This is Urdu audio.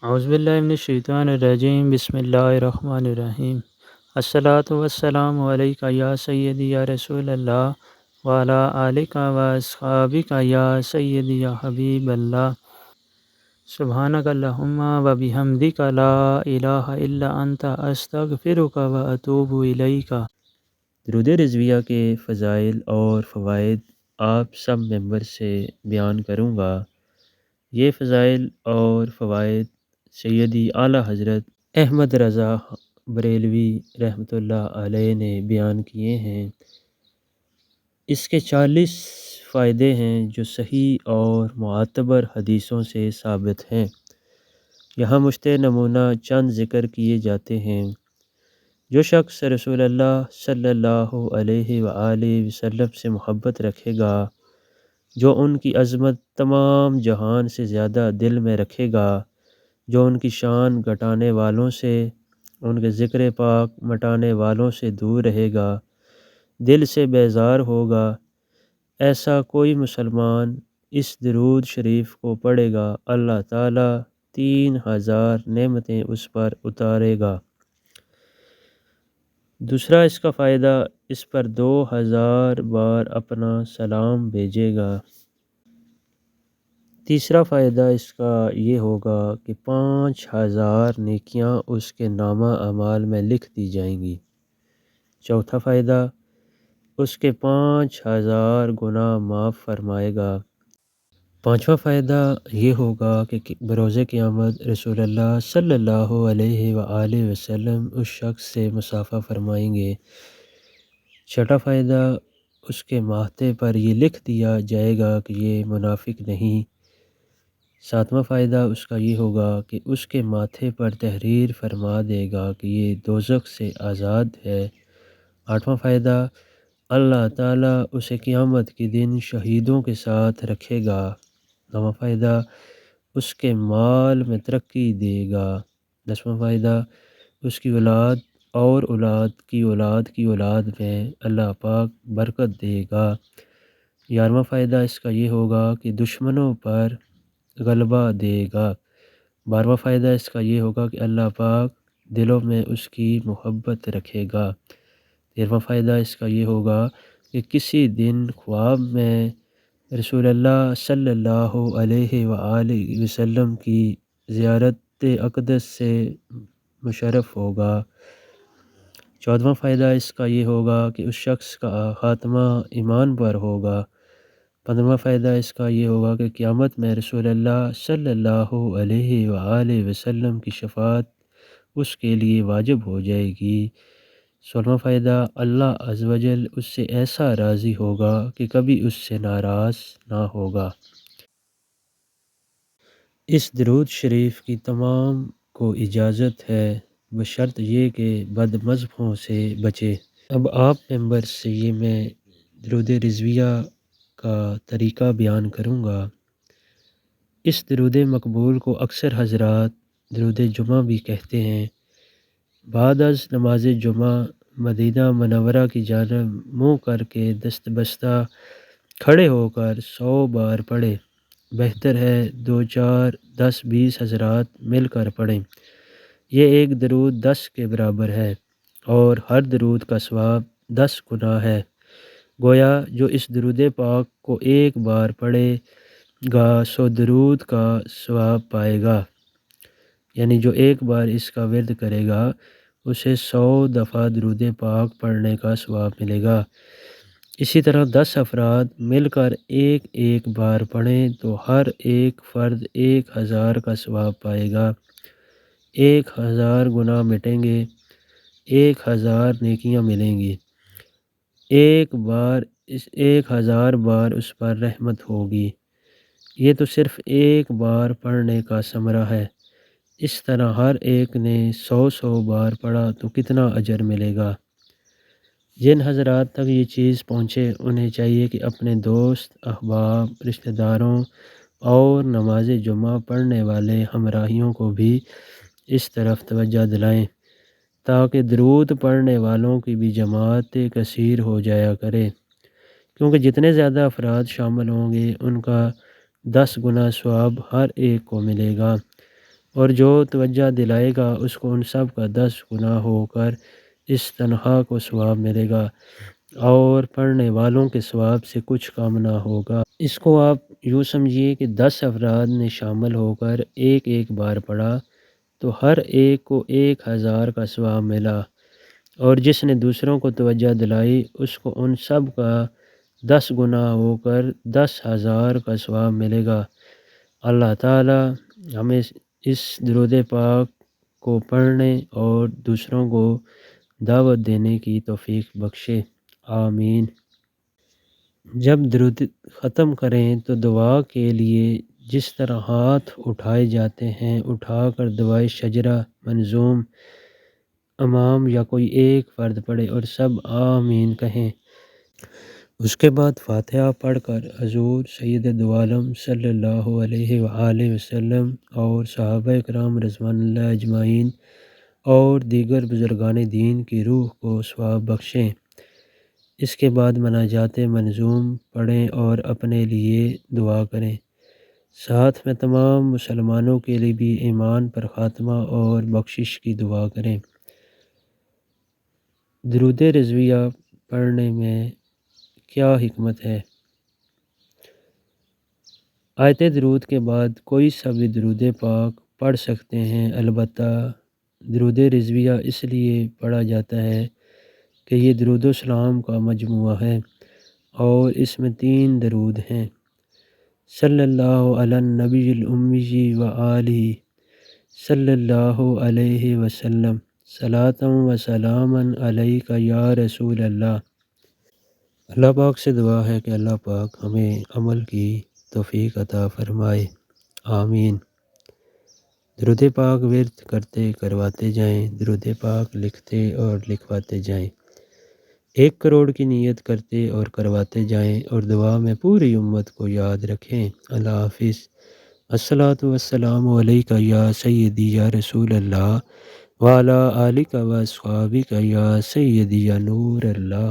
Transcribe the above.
اعوذ باللہ من الشیطان الرجیم، بسم اللہ الرحمن الرحیم۔ الصلاۃ والسلام علیکہ یا سیدی یا رسول اللہ وعلی آلک و اصحابک یا سیدی یا حبیب اللہ۔ سبحانک اللہم و بحمدک لا الہ الا انت استغفرک و اتوب الیک۔ درود رضویہ کے فضائل اور فوائد آپ سب ممبر سے بیان کروں گا۔ یہ فضائل اور فوائد سیدی اعلیٰ حضرت احمد رضا بریلوی رحمۃ اللہ علیہ نے بیان کیے ہیں۔ اس کے 40 فائدے ہیں جو صحیح اور معتبر حدیثوں سے ثابت ہیں۔ یہاں مشتِ نمونہ چند ذکر کیے جاتے ہیں۔ جو شخص رسول اللہ صلی اللہ علیہ وآلہ وسلم سے محبت رکھے گا، جو ان کی عظمت تمام جہان سے زیادہ دل میں رکھے گا، جو ان کی شان گھٹانے والوں سے، ان کے ذکر پاک مٹانے والوں سے دور رہے گا، دل سے بیزار ہوگا، ایسا کوئی مسلمان اس درود شریف کو پڑھے گا، اللہ تعالیٰ 3000 نعمتیں اس پر اتارے گا۔ دوسرا اس کا فائدہ، اس پر 2000 بار اپنا سلام بھیجے گا۔ تیسرا فائدہ اس کا یہ ہوگا کہ 5000 نیکیاں اس کے نامہ اعمال میں لکھ دی جائیں گی۔ چوتھا فائدہ، اس کے 5000 گناہ معاف فرمائے گا۔ پانچواں فائدہ یہ ہوگا کہ بروز قیامت رسول اللہ صلی اللہ علیہ وآلہ وسلم اس شخص سے مصافحہ فرمائیں گے۔ چھٹا فائدہ، اس کے ماتھے پر یہ لکھ دیا جائے گا کہ یہ منافق نہیں۔ ساتواں فائدہ اس کا یہ ہوگا کہ اس کے ماتھے پر تحریر فرما دے گا کہ یہ دوزخ سے آزاد ہے۔ آٹھواں فائدہ، اللہ تعالیٰ اسے قیامت کے دن شہیدوں کے ساتھ رکھے گا۔ نواں فائدہ، اس کے مال میں ترقی دے گا۔ دسواں فائدہ، اس کی اولاد اور اولاد کی اولاد کی اولاد میں اللہ پاک برکت دے گا۔ 11واں فائدہ اس کا یہ ہوگا کہ دشمنوں پر غلبہ دے گا۔ 12واں فائدہ اس کا یہ ہوگا کہ اللہ پاک دلوں میں اس کی محبت رکھے گا۔ 13واں فائدہ اس کا یہ ہوگا کہ کسی دن خواب میں رسول اللہ صلی اللہ علیہ وآلہ وسلم کی زیارت اقدس سے مشرف ہوگا۔ 14واں فائدہ اس کا یہ ہوگا کہ اس شخص کا خاتمہ ایمان پر ہوگا۔ 15واں فائدہ اس کا یہ ہوگا کہ قیامت میں رسول اللہ صلی اللہ علیہ وآلہ وسلم کی شفاعت اس کے لیے واجب ہو جائے گی۔ 16واں فائدہ، اللہ عز و جل اس سے ایسا راضی ہوگا کہ کبھی اس سے ناراض نہ ہوگا۔ اس درود شریف کی تمام کو اجازت ہے بشرط یہ کہ بد مذہبوں سے بچے۔ اب آپ ممبر سے یہ میں درود رضویہ کا طریقہ بیان کروں گا۔ اس درود مقبول کو اکثر حضرات درود جمعہ بھی کہتے ہیں۔ بعد از نماز جمعہ مدینہ منورہ کی جانب منہ کر کے دست بستہ کھڑے ہو کر 100 بار پڑھے۔ بہتر ہے 2 4 10 20 حضرات مل کر پڑھیں۔ یہ ایک درود 10 کے برابر ہے اور ہر درود کا ثواب 10 گنا ہے۔ گویا جو اس درود پاک کو ایک بار پڑھے گا 100 درود کا ثواب پائے گا، یعنی جو ایک بار اس کا ورد کرے گا اسے 100 دفعہ درود پاک پڑھنے کا ثواب ملے گا۔ اسی طرح 10 افراد مل کر ایک ایک بار پڑھیں تو ہر ایک فرد 1000 کا ثواب پائے گا، 1000 گناہ مٹیں گے، 1000 نیکیاں ملیں گی، 1000 بار اس پر رحمت ہوگی۔ یہ تو صرف ایک بار پڑھنے کا ثمرہ ہے۔ اس طرح ہر ایک نے 100 بار پڑھا تو کتنا اجر ملے گا۔ جن حضرات تک یہ چیز پہنچے انہیں چاہیے کہ اپنے دوست احباب رشتہ داروں اور نماز جمعہ پڑھنے والے ہمراہیوں کو بھی اس طرف توجہ دلائیں تاکہ درود پڑھنے والوں کی بھی جماعت کثیر ہو جایا کرے، کیونکہ جتنے زیادہ افراد شامل ہوں گے ان کا 10 گنا ثواب ہر ایک کو ملے گا۔ اور جو توجہ دلائے گا اس کو ان سب کا 10 گنا ہو کر اس تنخواہ کو ثواب ملے گا، اور پڑھنے والوں کے ثواب سے کچھ کم نہ ہوگا۔ اس کو آپ یوں سمجھیے کہ 10 افراد نے شامل ہو کر ایک ایک بار پڑھا تو ہر ایک کو 1000 کا ثواب ملا، اور جس نے دوسروں کو توجہ دلائی اس کو ان سب کا 10 گنا ہو کر 10,000 کا ثواب ملے گا۔ اللہ تعالی ہمیں اس درود پاک کو پڑھنے اور دوسروں کو دعوت دینے کی توفیق بخشے، آمین۔ جب درود ختم کریں تو دعا کے لیے جس طرح ہاتھ اٹھائے جاتے ہیں اٹھا کر دعائے شجرہ منظوم امام یا کوئی ایک فرد پڑھے اور سب آمین کہیں۔ اس کے بعد فاتحہ پڑھ کر حضور سید دو عالم صلی اللہ علیہ وآلہ وسلم اور صحابہ اکرام رضوان اللہ اجمعین اور دیگر بزرگان دین کی روح کو ثواب بخشیں۔ اس کے بعد مناجات منظوم پڑھیں اور اپنے لیے دعا کریں، ساتھ میں تمام مسلمانوں کے لیے بھی ایمان پر خاتمہ اور بخشش کی دعا کریں۔ درود رضویہ پڑھنے میں کیا حکمت ہے؟ آیت درود کے بعد کوئی سا بھی درود پاک پڑھ سکتے ہیں، البتہ درود رضویہ اس لیے پڑھا جاتا ہے کہ یہ درود و سلام کا مجموعہ ہے اور اس میں 3 درود ہیں۔ صلی اللہ علی النبی الامی و آلہ صلی اللہ علیہ وسلم صلاۃ و سلاما علیک یا رسول اللہ۔ اللہ پاک سے دعا ہے کہ اللہ پاک ہمیں عمل کی توفیق عطا فرمائے، آمین۔ درود پاک ورد کرتے کرواتے جائیں، درود پاک لکھتے اور لکھواتے جائیں، 1 کروڑ کی نیت کرتے اور کرواتے جائیں، اور دعا میں پوری امت کو یاد رکھیں۔ اللہ حافظ۔ الصلاۃ والسلام علیک یا سیدی یا رسول اللہ وعلی آلک و اصحابک یا سیدی یا نور اللہ۔